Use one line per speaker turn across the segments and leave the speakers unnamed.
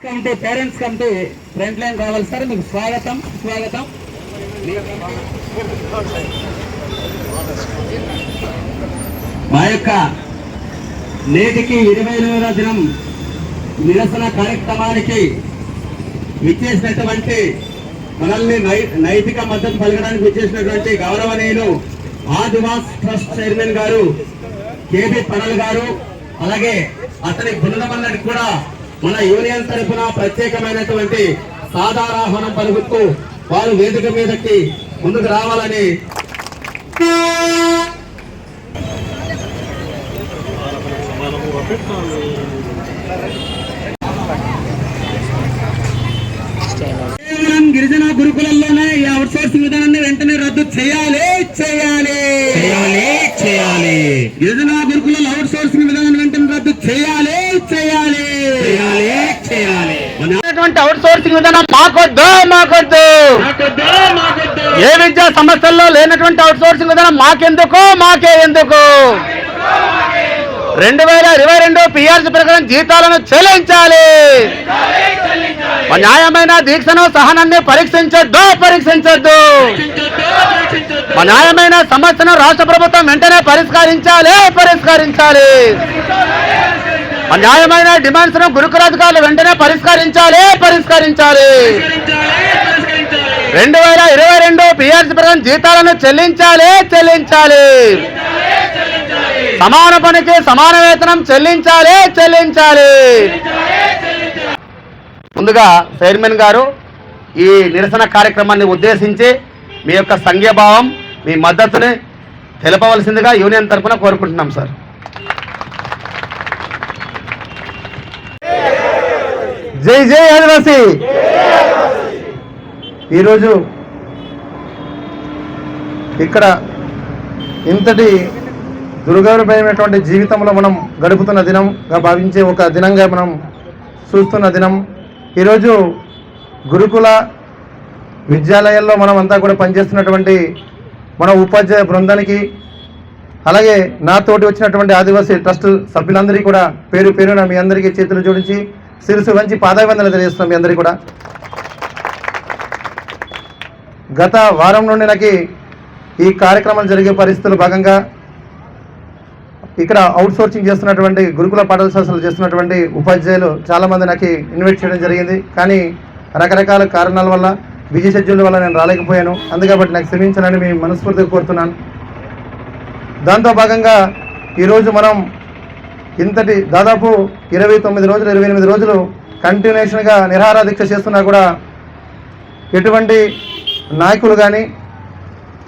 Committee parents committee front line కావాలి sir. మీకు స్వాగతం. మా యొక్క నేటికి 28వ దినం నిరసన కార్యక్రమానికి విచ్చేసినటువంటి మనల్ని నైతిక మద్దతు పలకడానికి విచ్చేసినటువంటి గౌరవనీయులు ఆదివాస్ ట్రస్ట్ చైర్మన్ గారు కేబీ పడల్ గారు, అలాగే అతని బృందమన్నది కూడా మన యూనియన్ తరఫున ప్రత్యేకమైనటువంటి సాధారాహ్వానం పలుకుతూ వారు వేదిక మీదకి ముందుకు రావాలని గిరిజన గురుకులంలోనే ఈ అవుట్ సోర్సింగ్ విధానాన్ని వెంటనే రద్దు చేయాలి. గిరిజన గురుకుల అవుట్ సోర్సింగ్ విధానాన్ని వెంటనే రద్దు చేయాలి. అవుట్ సోర్సింగ్ విధానం మాకొద్దు. ఏ విద్యా సంస్థల్లో లేనటువంటి అవుట్ సోర్సింగ్ విధానం మాకే ఎందుకు 2022 పిఆర్సీ ప్రకారం జీతాలను చెల్లించాలి. న్యాయమైన దీక్షను సహనాన్ని పరీక్షించొద్దు. న్యాయమైన సమస్యను రాష్ట్ర ప్రభుత్వం వెంటనే పరిష్కరించాలి. న్యాయమైన డిమాండ్స్ ను గురుకులాధికారులు వెంటనే పరిష్కరించాలి. 2022 పిఆర్సీ ప్రకారం జీతాలను చెల్లించాలి. సమాన పనికి సమాన వేతనం చెల్లించాలి. ముందుగా చైర్మన్ గారు ఈ నిరసన కార్యక్రమాన్ని ఉద్దేశించి మీ యొక్క సంఘీభావం, మీ మద్దతుని తెలపవలసిందిగా యూనియన్ తరఫున కోరుకుంటున్నాం సార్. జై ఆదివాసీ. ఈరోజు ఇక్కడ ఇంతటి దుర్గరమైనటువంటి జీవితంలో మనం గడుపుతున్న దినంగా భావించే ఒక దినంగా మనం చూస్తున్న దినం. ఈరోజు గురుకుల విద్యాలయాల్లో మనం అంతా కూడా పనిచేస్తున్నటువంటి మన ఉపాధ్యాయ బృందానికి, అలాగే నాతోటి వచ్చినటువంటి ఆదివాసీ ట్రస్ట్ సభ్యులందరికీ కూడా పేరు పేరున మీ అందరికీ చేతులు జోడించి శిరసు వంచి పాదాభివందనలు తెలియజేస్తున్నాం. మీ అందరికీ కూడా గత వారం నుండి నాకు ఈ కార్యక్రమాలు జరిగే పరిస్థితులు భాగంగా ఇక్కడ అవుట్ సోర్సింగ్ చేస్తున్నటువంటి గురుకుల పాఠశాలలు చేస్తున్నటువంటి ఉపాధ్యాయులు చాలామంది నాకు ఇన్వైట్ చేయడం జరిగింది. కానీ రకరకాల కారణాల వల్ల, బిజీ షెడ్యూల్ వల్ల నేను రాలేకపోయాను. అందుకబట్టి నాకు క్షమించాలని మీ మనస్ఫూర్తిగా కోరుతున్నాను. దాంతో భాగంగా ఈరోజు మనం ఇంతటి దాదాపు 29 రోజులు 28 రోజులు కంటిన్యూషన్గా నిరాహార దీక్ష చేస్తున్నా కూడా ఎటువంటి నాయకులు కానీ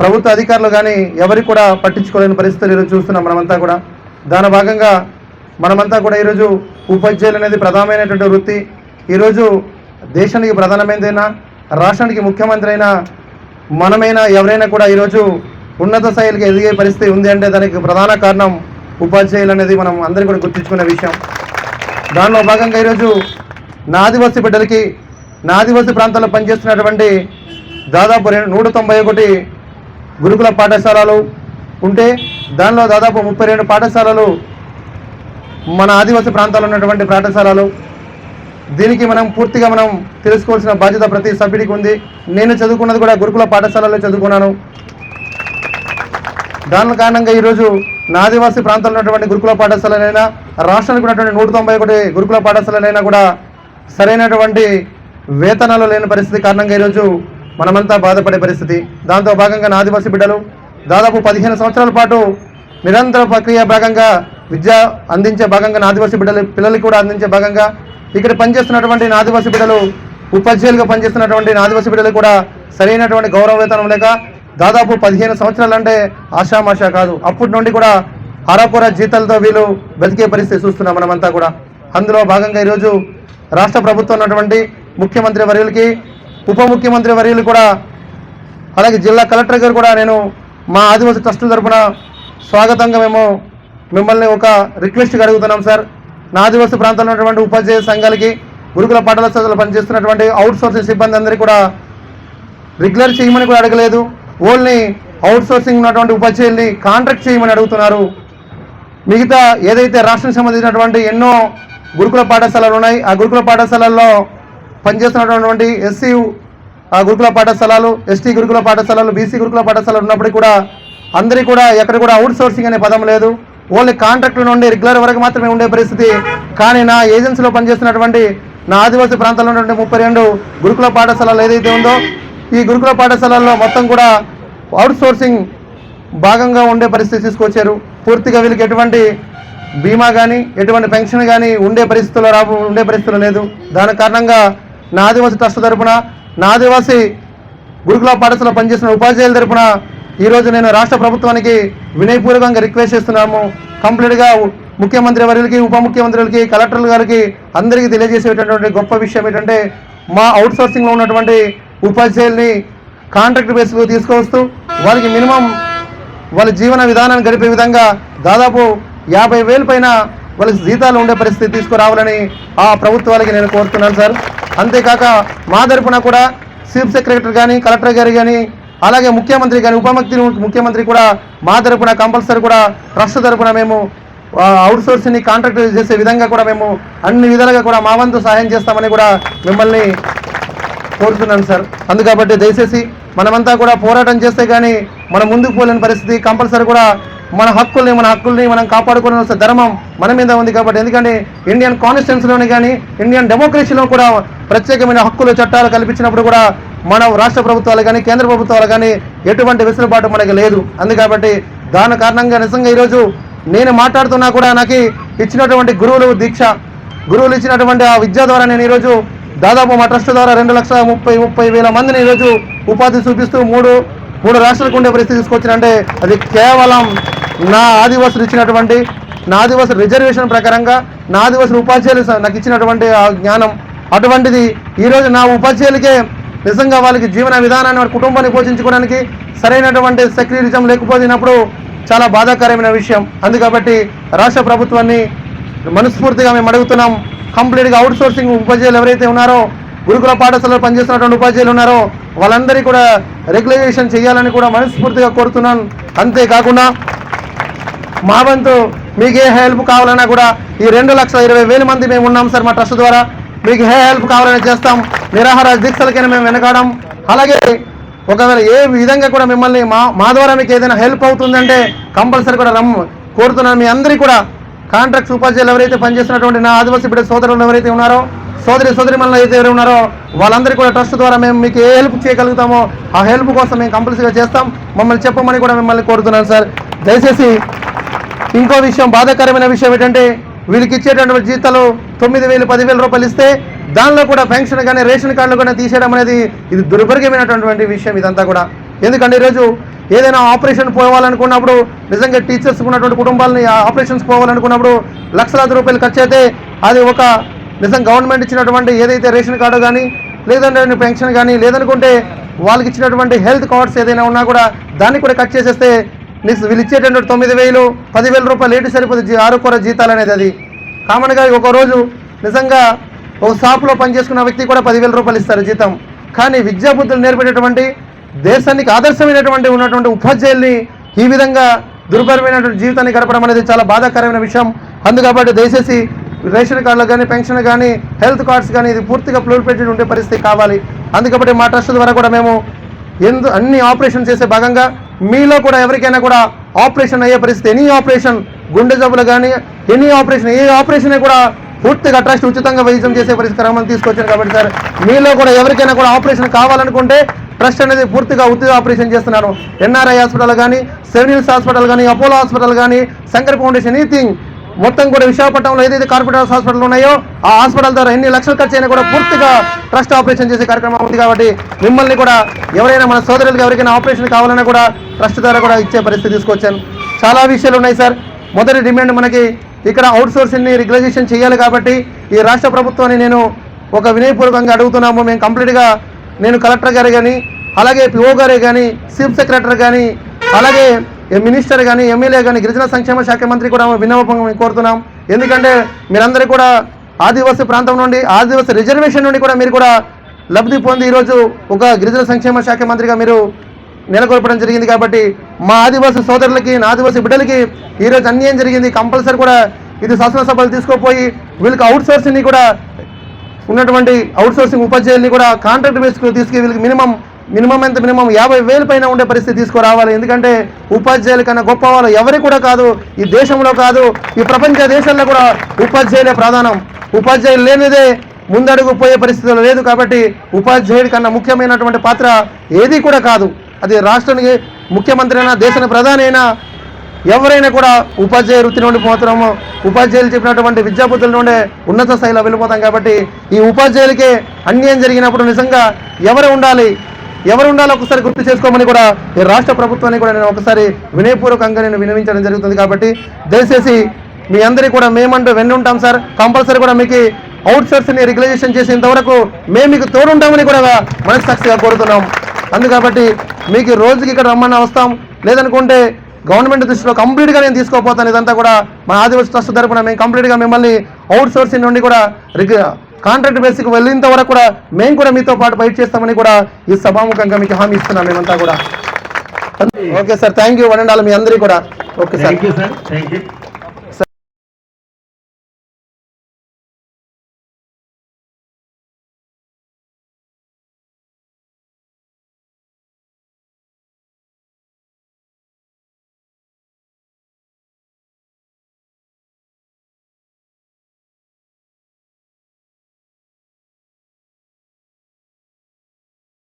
ప్రభుత్వ అధికారులు కానీ ఎవరికి కూడా పట్టించుకోలేని పరిస్థితులు ఈరోజు చూస్తున్నాం మనమంతా కూడా. దాని భాగంగా మనమంతా కూడా ఈరోజు ఉపాధ్యాయులు అనేది ప్రధానమైనటువంటి వృత్తి. ఈరోజు దేశానికి ప్రధానమైనదైనా, రాష్ట్రానికి ముఖ్యమంత్రి అయినా, మనమైనా ఎవరైనా కూడా ఈరోజు ఉన్నత స్థాయికి ఎదిగే పరిస్థితి ఉంది అంటే దానికి ప్రధాన కారణం ఉపాధ్యాయులు అనేది మనం అందరికీ కూడా గుర్తించుకునే విషయం. దానిలో భాగంగా ఈరోజు నా ఆదివాసీ బిడ్డలకి, నా ఆదివాసీ ప్రాంతాల్లో పనిచేస్తున్నటువంటి దాదాపు 191 గురుకుల పాఠశాలలు ఉంటే దానిలో దాదాపు 32 పాఠశాలలు మన ఆదివాసీ ప్రాంతాల్లో ఉన్నటువంటి పాఠశాలలు. దీనికి మనం పూర్తిగా మనం తెలుసుకోవాల్సిన బాధ్యత ప్రతి సభ్యుడికి ఉంది. నేను చదువుకున్నది కూడా గురుకుల పాఠశాలలో చదువుకున్నాను. దాని కారణంగా ఈరోజు నా ఆదివాసీ ప్రాంతాల్లో ఉన్నటువంటి గురుకుల పాఠశాలలైనా, రాష్ట్రానికి ఉన్నటువంటి 191 గురుకుల పాఠశాలలైనా కూడా సరైనటువంటి వేతనాలు లేని పరిస్థితి కారణంగా ఈరోజు మనమంతా బాధపడే పరిస్థితి. దాంతో భాగంగా నా ఆదివాసీ బిడ్డలు దాదాపు 15 సంవత్సరాల పాటు నిరంతర ప్రక్రియ భాగంగా విద్య అందించే భాగంగా నా ఆదివాసీ పిల్లలకి కూడా అందించే భాగంగా ఇక్కడ పనిచేస్తున్నటువంటి నా ఆదివాసీ బిడ్డలు, ఉపాధ్యాయులుగా పనిచేస్తున్నటువంటి నా ఆదివాసీ బిడ్డలు కూడా సరైనటువంటి గౌరవ వేతనం లేక దాదాపు 15 సంవత్సరాలు అంటే ఆషామాషా కాదు. అప్పటి నుండి కూడా అరాకొర జీతాలతో వీళ్ళు బతికే పరిస్థితి చూస్తున్నాం మనమంతా కూడా. అందులో భాగంగా ఈరోజు రాష్ట్ర ప్రభుత్వం ఉన్నటువంటి ముఖ్యమంత్రి వర్యులకి, ఉప ముఖ్యమంత్రి వర్యులు కూడా, అలాగే జిల్లా కలెక్టర్ గారు కూడా నేను మా ఆదివాసీ ట్రస్ట్ తరఫున స్వాగతంగా మేము మిమ్మల్ని ఒక రిక్వెస్ట్గా అడుగుతున్నాం సార్. నా ఆదివాసీ ప్రాంతంలో ఉన్నటువంటి ఉపాధ్యాయ సంఘాలకి, గురుకుల పాఠశాలలో పనిచేస్తున్నటువంటి అవుట్ సోర్సింగ్ సిబ్బంది అందరికీ కూడా రెగ్యులర్ చేయమని కూడా అడగలేదు. ఓన్లీ అవుట్ సోర్సింగ్ ఉన్నటువంటి ఉపాధ్యాయుల్ని కాంట్రాక్ట్ చేయమని అడుగుతున్నారు. మిగతా ఏదైతే రాష్ట్రానికి సంబంధించినటువంటి ఎన్నో గురుకుల పాఠశాలలు ఉన్నాయి. ఆ గురుకుల పాఠశాలల్లో పనిచేస్తున్నటువంటి ఎస్సీ గురుకుల పాఠశాలలు, ఎస్టీ గురుకుల పాఠశాలలు, బీసీ గురుకుల పాఠశాలలు ఉన్నప్పటికీ కూడా అందరికీ కూడా ఎక్కడ కూడా అవుట్ సోర్సింగ్ అనే పదం లేదు. ఓన్లీ కాంట్రాక్టుల నుండి రెగ్యులర్ వరకు మాత్రమే ఉండే పరిస్థితి. కానీ నా ఏజెన్సీలో పనిచేస్తున్నటువంటి నా ఆదివాసీ ప్రాంతాల్లో ఉన్నటువంటి 32 గురుకుల పాఠశాలలు ఏదైతే ఉందో ఈ గురుకుల పాఠశాలల్లో మొత్తం కూడా అవుట్ సోర్సింగ్ భాగంగా ఉండే పరిస్థితి తీసుకొచ్చారు. పూర్తిగా వీళ్ళకి ఎటువంటి బీమా కానీ ఎటువంటి పెన్షన్ కానీ ఉండే పరిస్థితులు లేదు. దాని కారణంగా నా ఆదివాసీ ట్రస్ట్ తరపున, నా ఆదివాసీ గురుకుల పాఠశాల పనిచేసిన ఉపాధ్యాయుల తరపున ఈరోజు నేను రాష్ట్ర ప్రభుత్వానికి వినయపూర్వకంగా రిక్వెస్ట్ చేస్తున్నాము. కంప్లీట్గా ముఖ్యమంత్రి వర్యులకి, ఉప ముఖ్యమంత్రులకి, కలెక్టర్ల గారికి అందరికీ తెలియజేసేటటువంటి గొప్ప విషయం ఏంటంటే మా అవుట్ సోర్సింగ్లో ఉన్నటువంటి ఉపాధ్యాయుల్ని కాంట్రాక్ట్ బేస్లో తీసుకొస్తూ వాళ్ళకి మినిమం వాళ్ళ జీవన విధానాన్ని గడిపే విధంగా దాదాపు 50,000 పైన వాళ్ళకి జీతాలు ఉండే పరిస్థితి తీసుకురావాలని ఆ ప్రభుత్వాలకి నేను కోరుతున్నాను సార్. అంతేకాక మా తరపున కూడా చీఫ్ సెక్రటరీ కానీ, కలెక్టర్ గారు కానీ, అలాగే ముఖ్యమంత్రి కానీ, ముఖ్యమంత్రి కూడా మా తరపున కంపల్సరీ కూడా ట్రస్ట్ తరపున మేము అవుట్ సోర్సింగ్ని కాంట్రాక్ట్ చేసే విధంగా కూడా మేము అన్ని విధాలుగా కూడా మా వంతు సహాయం చేస్తామని కూడా మిమ్మల్ని కోరుతున్నాను సార్. అందుకబట్టి దయచేసి మనమంతా కూడా పోరాటం చేస్తే కానీ మనం ముందుకు పోలేని పరిస్థితి. కంపల్సరీ కూడా మన హక్కుల్ని మనం కాపాడుకోవాల్సిన ధర్మం మన మీద ఉంది. కాబట్టి ఎందుకంటే ఇండియన్ కాన్స్టిట్యూషన్లోని కానీ ఇండియన్ డెమోక్రసీలో కూడా ప్రత్యేకమైన హక్కులు చట్టాలు కల్పించినప్పుడు కూడా మన రాష్ట్ర ప్రభుత్వాలు కానీ కేంద్ర ప్రభుత్వాలు కానీ ఎటువంటి వెసులుబాటు మనకి లేదు. అందుకబట్టి దాని కారణంగా నిజంగా ఈరోజు నేను మాట్లాడుతున్నా కూడా నాకు ఇచ్చినటువంటి గురువులు ఇచ్చినటువంటి ఆ విద్య ద్వారా నేను ఈరోజు దాదాపు మా ట్రస్ట్ ద్వారా 2,30,000 మందిని ఈరోజు ఉపాధి చూపిస్తూ మూడు రాష్ట్రాలకు ఉండే పరిస్థితి తీసుకొచ్చినంటే అది కేవలం నా ఆదివాసులు ఇచ్చినటువంటి, నా ఆదివాసుల రిజర్వేషన్ ప్రకారంగా నా ఆదివాసుల ఉపాధ్యాయులు నాకు ఇచ్చినటువంటి ఆ జ్ఞానం. అటువంటిది ఈరోజు నా ఉపాధ్యాయులకే నిజంగా వాళ్ళకి జీవన విధానాన్ని, వారి కుటుంబాన్ని పోషించుకోవడానికి సరైనటువంటి సెక్యులరిజం లేకపోయినప్పుడు చాలా బాధాకరమైన విషయం. అందుకబట్టి రాష్ట్ర ప్రభుత్వాన్ని మనస్ఫూర్తిగా మేము అడుగుతున్నాం. కంప్లీట్గా అవుట్ సోర్సింగ్ ఉపాధ్యాయులు ఎవరైతే ఉన్నారో, గురుకుల పాఠశాలలో పనిచేస్తున్నటువంటి ఉపాధ్యాయులు ఉన్నారో వాళ్ళందరికీ కూడా రెగ్యులైజేషన్ చేయాలని కూడా మనస్ఫూర్తిగా కోరుతున్నాను. అంతేకాకుండా మా వంతు మీకు ఏ హెల్ప్ కావాలన్నా కూడా ఈ 2,20,000 మంది మేము ఉన్నాం సార్ మా ట్రస్ట్ ద్వారా. మీకు ఏ హెల్ప్ కావాలని చేస్తాం. నిరాహార దీక్షలకైనా మేము వెనకాడం. అలాగే ఒకవేళ ఏ విధంగా కూడా మిమ్మల్ని మా ద్వారా మీకు ఏదైనా హెల్ప్ అవుతుందంటే కంపల్సరీ కూడా కోరుతున్నాను. మీ అందరికీ కూడా కాంట్రాక్ట్ ఉపాధ్యాయులు ఎవరైతే పనిచేస్తున్నటువంటి నా ఆదివాసీ బిడ్డ సోదరులు ఎవరైతే ఉన్నారో, సోదరిమణులు అయితే ఎవరు ఉన్నారో వాళ్ళందరికీ కూడా ట్రస్ట్ ద్వారా మేము మీకు ఏ హెల్ప్ చేయగలుగుతామో ఆ హెల్ప్ కోసం మేము కంపల్సరీగా చేస్తాం. మమ్మల్ని చెప్పమని కూడా మిమ్మల్ని కోరుతున్నాను సార్. దయచేసి ఇంకో విషయం, బాధాకరమైన విషయం ఏంటంటే వీళ్ళకి ఇచ్చేటటువంటి జీతాలు 9,000, 10,000 రూపాయలు ఇస్తే దానిలో కూడా పెన్షన్ కానీ రేషన్ కార్డులు కూడా తీసేయడం అనేది ఇది దుర్భర్గమైనటువంటి విషయం ఇదంతా కూడా. ఎందుకంటే ఈరోజు ఏదైనా ఆపరేషన్ పోవాలనుకున్నప్పుడు నిజంగా టీచర్స్ ఉన్నటువంటి కుటుంబాలని ఆపరేషన్స్ పోవాలనుకున్నప్పుడు లక్షలాది రూపాయలు ఖర్చు అయితే అది ఒక నిజం గవర్నమెంట్ ఇచ్చినటువంటి ఏదైతే రేషన్ కార్డు కానీ లేదంటే పెన్షన్ కానీ లేదనుకుంటే వాళ్ళకి ఇచ్చినటువంటి హెల్త్ కార్డ్స్ ఏదైనా ఉన్నా కూడా దాన్ని కూడా కట్ చేసేస్తే వీళ్ళు ఇచ్చేటటువంటి 9,000, 10,000 రూపాయలు ఏంటి సరిపోతుంది 6 జీతాలు అనేది. అది కామన్గా ఒక రోజు నిజంగా ఒక షాప్లో పనిచేసుకున్న వ్యక్తి కూడా 10,000 రూపాయలు ఇస్తారు జీతం. కానీ విద్యాబుద్ధులు నేర్పేటటువంటి దేశానికి ఆదర్శమైనటువంటి ఉన్నటువంటి ఉపాధ్యాయుల్ని ఈ విధంగా దుర్భరమైనటువంటి జీవితాన్ని గడపడం అనేది చాలా బాధాకరమైన విషయం. అందుకబట్టి దయచేసి రేషన్ కార్డులు కానీ పెన్షన్ కానీ హెల్త్ కార్డ్స్ కానీ ఇది పూర్తిగా ప్లూరిఫైడ్ ఉండే పరిస్థితి కావాలి. అందుకబట్టి మా ట్రస్ట్ ద్వారా కూడా మేము అన్ని ఆపరేషన్ చేసే భాగంగా మీలో కూడా ఎవరికైనా కూడా ఆపరేషన్ అయ్యే పరిస్థితి, ఎనీ ఆపరేషన్, గుండె జబ్బులు కానీ ఎనీ ఆపరేషన్, ఏ ఆపరేషన్ కూడా పూర్తిగా ట్రస్ట్ ఉచితంగా వైద్యం చేసే పరిష్కారం తీసుకొచ్చాను. కాబట్టి సార్ మీలో కూడా ఎవరికైనా కూడా ఆపరేషన్ కావాలనుకుంటే ట్రస్ట్ అనేది పూర్తిగా ఉచిత ఆపరేషన్ చేస్తున్నాను. ఎన్ఆర్ఐ హాస్పిటల్ కానీ, సెవెన్ హిల్స్ హాస్పిటల్ కానీ, అపోలో హాస్పిటల్ కానీ, శంకర్ ఫౌండేషన్, ఎనీథింగ్ మొత్తం కూడా విశాఖపట్నంలో ఏదైతే కార్పొరేట్ హాస్పిటల్ ఉన్నాయో ఆ హాస్పిటల్ ద్వారా ఎన్ని లక్షలు ఖర్చు అయినా కూడా పూర్తిగా ట్రస్ట్ ఆపరేషన్ చేసే కార్యక్రమం ఉంది. కాబట్టి మిమ్మల్ని కూడా ఎవరైనా మన సోదరులకు ఎవరికైనా ఆపరేషన్ కావాలన్నా కూడా ట్రస్ట్ ద్వారా కూడా ఇచ్చే పరిస్థితి తీసుకొచ్చాను. చాలా విషయాలు ఉన్నాయి సార్. మొదటి డిమాండ్ మనకి ఇక్కడ అవుట్ సోర్సింగ్ని రెగ్యులైజేషన్ చేయాలి. కాబట్టి ఈ రాష్ట్ర ప్రభుత్వాన్ని నేను ఒక వినయపూర్వకంగా అడుగుతున్నాము. మేము కంప్లీట్గా నేను కలెక్టర్ గారు కానీ, అలాగే పిఓ గారే కానీ, చీఫ్ సెక్రటరీ కానీ, అలాగే మినిస్టర్ కానీ, ఎమ్మెల్యే కానీ, గిరిజన సంక్షేమ శాఖ మంత్రి కూడా విన్నపం కోరుతున్నాం. ఎందుకంటే మీరందరూ కూడా ఆదివాసీ ప్రాంతం నుండి, ఆదివాసీ రిజర్వేషన్ నుండి కూడా మీరు కూడా లబ్ధి పొంది ఈరోజు ఒక గిరిజన సంక్షేమ శాఖ మంత్రిగా మీరు నెలకొల్పడం జరిగింది. కాబట్టి మా ఆదివాసీ సోదరులకి, నా ఆదివాసీ బిడ్డలకి ఈరోజు అన్యాయం జరిగింది. కంపల్సరీ కూడా ఇది శాసనసభలు తీసుకోపోయి వీళ్ళకి అవుట్సోర్సింగ్ని కూడా ఉన్నటువంటి అవుట్సోర్సింగ్ ఉపాధ్యాయుల్ని కూడా కాంట్రాక్ట్ బేస్కు తీసుకు వీళ్ళకి మినిమం 50,000 పైన ఉండే పరిస్థితి తీసుకురావాలి. ఎందుకంటే ఉపాధ్యాయుల కన్నా గొప్ప వాళ్ళు ఎవరు కూడా కాదు, ఈ దేశంలో కాదు, ఈ ప్రపంచ దేశాల్లో కూడా ఉపాధ్యాయులే ప్రధానం. ఉపాధ్యాయులు లేనిదే ముందడుగు పోయే పరిస్థితులు లేదు. కాబట్టి ఉపాధ్యాయుడి కన్నా ముఖ్యమైనటువంటి పాత్ర ఏది కూడా కాదు. అది రాష్ట్రానికి ముఖ్యమంత్రి అయినా, దేశానికి ప్రధాని అయినా, ఎవరైనా కూడా ఉపాధ్యాయ వృత్తి నుండి పోతున్నాము. ఉపాధ్యాయులు చెప్పినటువంటి విద్యాబుద్ధుల నుండే ఉన్నత స్థాయిలో వెళ్ళిపోతాం. కాబట్టి ఈ ఉపాధ్యాయులకే అన్యాయం జరిగినప్పుడు నిజంగా ఎవరు ఉండాలో ఒకసారి గుర్తు చేసుకోమని కూడా ఈ రాష్ట్ర ప్రభుత్వాన్ని కూడా నేను ఒకసారి వినయపూర్వకంగా నేను వినవించడం జరుగుతుంది. కాబట్టి దయచేసి మీ అందరికీ కూడా మేమంటూ వెన్నుంటాం సార్. కంపల్సరీ కూడా మీకు అవుట్సోర్సింగ్ని రెగ్యులైజేషన్ చేసేంత వరకు మేము మీకు తోడుంటామని కూడా మనస్సాక్షిగా కోరుతున్నాం. అందుకబట్టి మీకు రోజుకి ఇక్కడ రమ్మని వస్తాం, లేదనుకుంటే గవర్నమెంట్ దృష్టిలో కంప్లీట్గా నేను తీసుకోపోతాను. ఇదంతా కూడా మా ఆదివాసీ ట్రస్ట్ తరపున మేము కంప్లీట్గా మిమ్మల్ని అవుట్సోర్సింగ్ నుండి కూడా కాంట్రాక్ట్ బేసిక్ వెళ్ళేంత వరకు కూడా మేము కూడా మీతో పాటు ఫైట్ చేస్తామని కూడా ఈ సభాముఖంగా మీకు హామీ ఇస్తున్నాం మేమంతా కూడా. Okay sir, thank you. One and all మీ అందరికీ కూడా. Okay sir.
Thank you sir. Thank you.